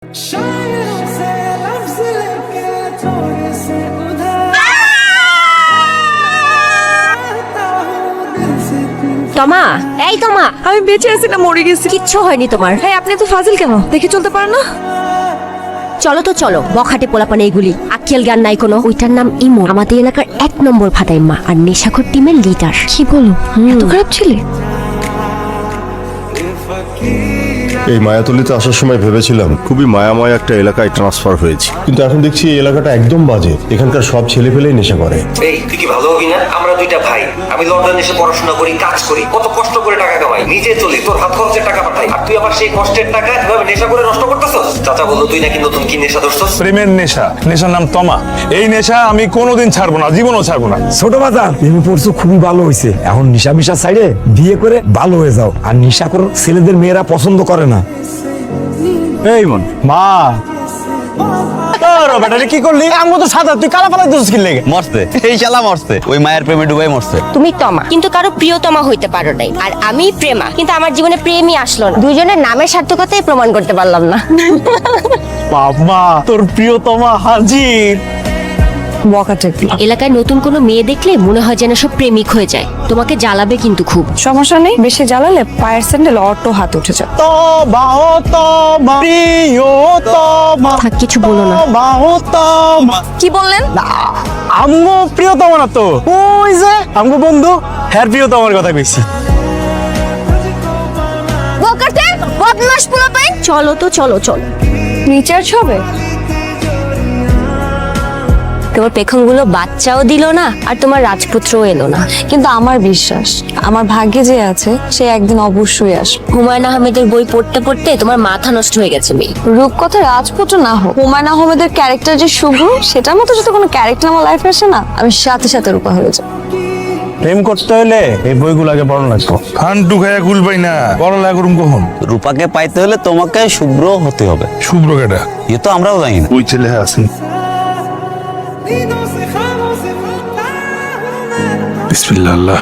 তমা, এই তমা, আমি বেঁচে আছি না মরে গেছি? কিচ্ছু হয়নি তোমার। হ্যাঁ, আপনি তো ফাজিল কেন? দেখে চলতে পারেন না? চলো তো চলো, বখাটে পোলাপানে এগুলি আক্কেল জ্ঞান নাই কোনো। ওইটার নাম ইমো, আমাদের এলাকার 1 নম্বর ফাটাইমা আর নেশাখোর টিমের লিডার। কি বলো, এত খারাপ ছিলে? এই মায়াতলিতে আসার সময় ভেবেছিলাম খুবই মায়াময় একটা এলাকায় ট্রান্সফার হয়েছি, কিন্তু এখন দেখছি এই এলাকাটা একদম বাজে। এখানকার সব ছেলে পেলেই নেশা করে। এই তুই কি ভালো হবি না? আমরা দুইটা ভাই, আমি লন্ডনে এসে পড়াশোনা করি, কাজ করি, কত কষ্ট করে টাকা কামাই, নিজে চলি, তোর হাত খরচের টাকা পাঠাই, আর তুই আবার সেই কষ্টের টাকা এভাবে নেশা করে নষ্ট করতেছস। চাচা বললো তুই নাকি নতুন কি নেশা ধরছস। প্রেমের নেশা, নেশার নাম তমা। এই নেশা আমি কোনোদিন ছাড়বো না, জীবনও ছাড়বো না। ছোট বাজার প্রেমে পড়ছো, খুবই ভালো হয়েছে। এখন নিশা মিশা সাইডে বিয়ে করে ভালো হয়ে যাও। আর নিশা করে ছেলেদের মেয়েরা পছন্দ করে না। এই মন মা, তোর বেটারে কি করলি? আমি তো সাদা, তুই কালা পালা দিছিস কি লাগে? মরছে, এই শালা মরছে, ওই মায়ের প্রেমে ডুবাই মরছে। তুমি তমা কিন্তু কারো প্রিয়তমা হইতে পারো নাই, আর আমি প্রেমা কিন্তু আমার জীবনে প্রেমই আসলো না। দুইজনের নামের সার্থকতাই প্রমাণ করতে পারলাম না। বাবা, তোর প্রিয়তমা হাজির। এলাকায় নতুন কোনো মেয়ে দেখলে মনে হয় যেন সব প্রেমিক হয়ে যায়। তোমাকে জ্বালাবে কিন্তু খুব। সমস্যা নেই, বেশি জ্বালালে পায়ের স্যান্ডেল অটো হাত উঠে যায়। তমা ও তমা, প্রিয়তমা। থাক, কিছু বলো না। তমা ও তমা। কি বললেন? আমগো প্রিয়তমা না তো, ওই যে আমগো বন্ধু, হ্যাঁ প্রিয়তমার কথা কইছি। বকাটে বদমাশ পোলাপাইন, চলো তো চলো চলো। রিচার্জ হবে? তোমার পেখমগুলো বাচ্চাও দিল না, আর তোমার রাজপুত্রও এলো না। কিন্তু আমার বিশ্বাস, আমার ভাগ্যে যে আছে সে একদিন অবশ্যই আসবে। হুমায়ুন আহমেদের বই পড়তে পড়তে তোমার মাথা নষ্ট হয়ে গেছে মেয়ে। রূপকথা রাজপুত্র না হোক, হুমায়ুন আহমেদের ক্যারেক্টার যে শুভ, সেটার মতো যদি কোনো ক্যারেক্টার আমার লাইফে আসে না, আমি সাথে সাথে রূপা হয়ে যাবো। প্রেম করতে হলে এই বইগুলো আগে পড়ানো লাগতো। ফান্টু খায়া গুলবাই না, পড়ালেখা করুম কখন? রূপাকে পাইতে হলে তোমাকে শুভ্র হতে হবে। শুভ্র কেটা? এ তো আমরাও জানি না। ওই ছেলে আছে। বিসমিল্লাহ। আল্লাহ।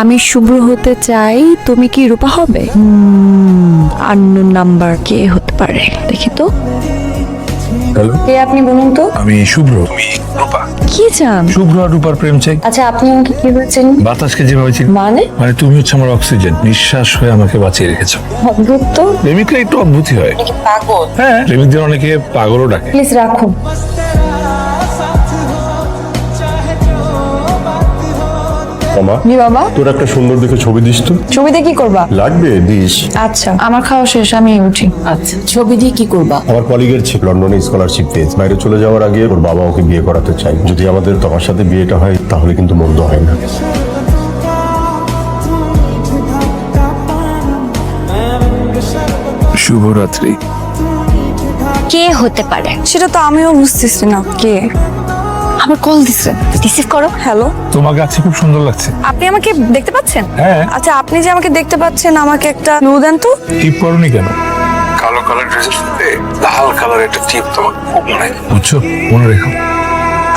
আমি শুভ্র হতে চাই, তুমি কি রূপা হবে? আননোন নাম্বার কে হতে পারে, দেখি তো। হ্যালো, কে আপনি বলুন তো? আমি শুভ্র। তুমি রূপা? কি চান? শুভ্র আর রূপার প্রেম চাই। আচ্ছা, আপনি আমাকে কিভাবে চেনেন? বাতাসকে যেভাবে চিনি। মানে তুমি হচ্ছে আমার অক্সিজেন, নিঃশ্বাস হয়ে আমাকে বাঁচিয়ে রেখেছো। অদ্ভুত তো। প্রেমিকরা একটু অদ্ভুতই হয়। পাগল? হ্যাঁ, প্রেমিকদের অনেকে পাগলও ডাকে। প্লিজ রাখুন। মামা, জি বাবা। তোর একটা সুন্দর দেখে ছবি দিস তো। ছবিতে কি করবা? লাগবে, দিস। আচ্ছা, আমার খাওয়া শেষ, আমি উঠি। আচ্ছা, ছবি দিয়ে কি করবা? আমার কলিগের ছিল লন্ডনে স্কলারশিপ পেয়েছে, বাইরে চলে যাওয়ার আগে ওর বাবা ওকে বিয়ে করাতে চাই। যদি আমাদের তোমার সাথে বিয়েটা হয় তাহলে কিন্তু মন্দ হয় না। শুভরাত্রি। কে হতে পারে? সেটা তো আমিও বুঝতেছি না কে। আমার কল দিছে, রিসিভ করো। হ্যালো, তোমাকে আজকে খুব সুন্দর লাগছে। আপনি আমাকে দেখতে পাচ্ছেন? হ্যাঁ। আচ্ছা, আপনি যে আমাকে দেখতে পাচ্ছেন, আমাকে একটা ক্লু দেন তো। টিপ করনি কেন? কালো কালার ড্রেসের সাথে লাল কালার একটা টিপ তোমার খুব মনে, বুঝছো? মনে রেখো।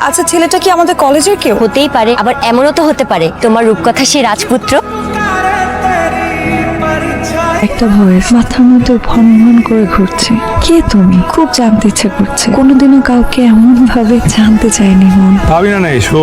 আচ্ছা, ছেলেটা কি আমাদের কলেজের কেউ? হতেই পারে, আবার এমনও তো হতে পারে তোমার রূপকথা সেই রাজপুত্র। একটা ভয়েস মাথার মধ্যে ভন ভন করে ঘুরছে। কে তুমি? খুব জানতে ইচ্ছে করছে। কোনোদিনও কাউকে এমন ভাবে জানতে চাইনি মন। ভাবি না নাই শো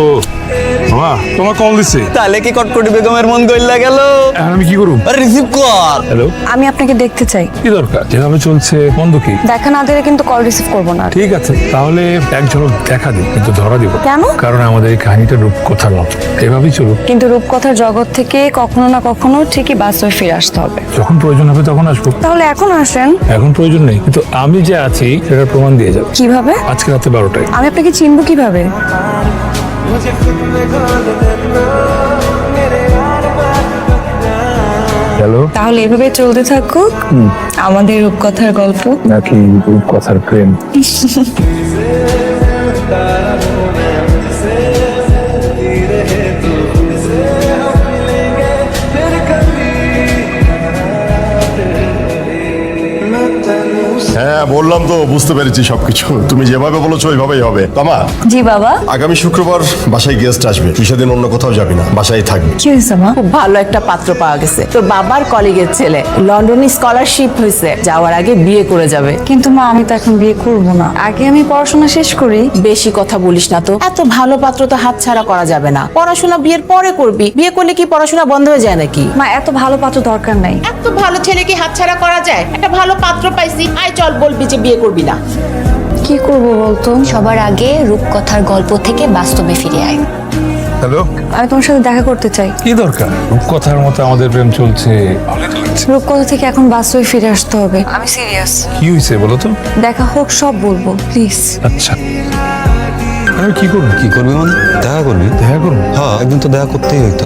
বাবা, তোমার কল দিছে। তাহলে কি কটকটি বেগমের মন গইলা গেল? এখন আমি কি করব? আরে রিসিভ কর। হ্যালো, আমি আপনাকে দেখতে চাই। কি দরকার? যেভাবে চলছে বন্ধ কি? দেখা না দিলে কিন্তু কল রিসিভ করবো না। ঠিক আছে, তাহলে এক ঝলক দেখা দিই, কিন্তু ধরা দিব না। কেন? কারণ আমাদের এই কাহিনীটা রূপকথার মতো, এভাবেই চলুক। কিন্তু রূপকথার জগৎ থেকে কখনো না কখনো ঠিকই বাস্তবে ফিরে আসতে হবে। যখন প্রয়োজন হবে তখন আসবো। তাহলে এখন আসেন। এখন প্রয়োজন নেই, কিন্তু আমি যে আছি সেটার প্রমাণ দিয়ে যাবো কিভাবে? আজকে রাতে 12টায়। আমি আপনাকে চিনবো কিভাবে? হ্যালো, তাহলে এভাবে চলতে থাকুক আমাদের রূপকথার গল্প। নাকি রূপকথার প্রেম? मैं तेनू হ্যাঁ বললাম তো, বুঝতে পেরেছি সবকিছু। তুমি যেভাবে বলেছো ওইভাবেই হবে। তামা, জি বাবা। আগামী শুক্রবার বাসায় গেস্ট আসবে, তুই সেদিন অন্য কোথাও যাবি না, বাসায় থাকবি। কি হয়েছে মা? খুব ভালো একটা পাত্র পাওয়া গেছে, তোর বাবার কলিগের ছেলে, লন্ডনে স্কলারশিপ হয়েছে, যাওয়ার আগে বিয়ে করে যাবে। কিন্তু মা আমি তো এখন বিয়ে করব না, আগে আমি পড়াশোনা শেষ করি। বেশি কথা বলিস না তো, এত ভালো পাত্র তো হাতছাড়া করা যাবে না। পড়াশোনা বিয়ের পরে করবি, বিয়ে করলে কি পড়াশোনা বন্ধ হয়ে যায় নাকি? মা এত ভালো পাত্র দরকার নাই। এত ভালো ছেলে কি হাতছাড়া করা যায়? একটা ভালো পাত্র পাইছি, আয় চল বলবি যে বিয়ে করবি না। কি করব বলতো? সবার আগে রূপকথার গল্প থেকে বাস্তবে ফিরে আয়। হ্যালো, আমি তোমার সাথে দেখা করতে চাই। কি দরকার? রূপকথার মতো আমাদের প্রেম চলছে। রূপকথা থেকে এখন বাস্তবে ফিরে আসতে হবে। আমি সিরিয়াস। কি হয়েছে বলো তো? দেখা হোক, সব বলবো প্লিজ। আচ্ছা, আমি কি করবো? কি করবি মানে? দেখা করবি? দেখা করবো? হ্যাঁ, একদিন তো দেখা করতেই হইতো।